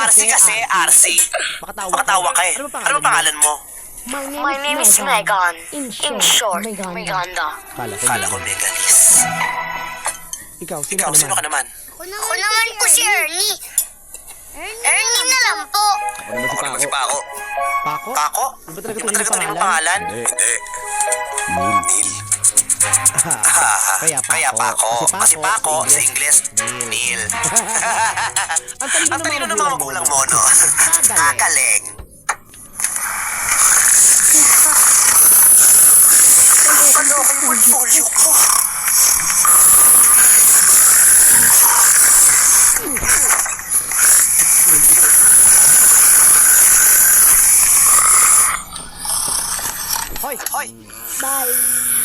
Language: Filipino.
RC kasi, RC. Pakatawa ka eh. Ano ba pangalan mo? My name is Megan. In short, Meganda. Kala ko Megalis. Ikaw, Ikaw, sino ka naman? Ako naman po si Ernie. Ernie na lang po. Ako naman si Paco. Paco? Paco? Di ba talaga Di ba tunay talaga na tunay na pangalan? Hindi. Neil. Kaya Paco. Kasi Paco sa Ingles, Neil. Ang Ang talino ng mga magulang mo, no? Kagaling. Ano ang portfolio ko? Hoy! Hoy! Bye.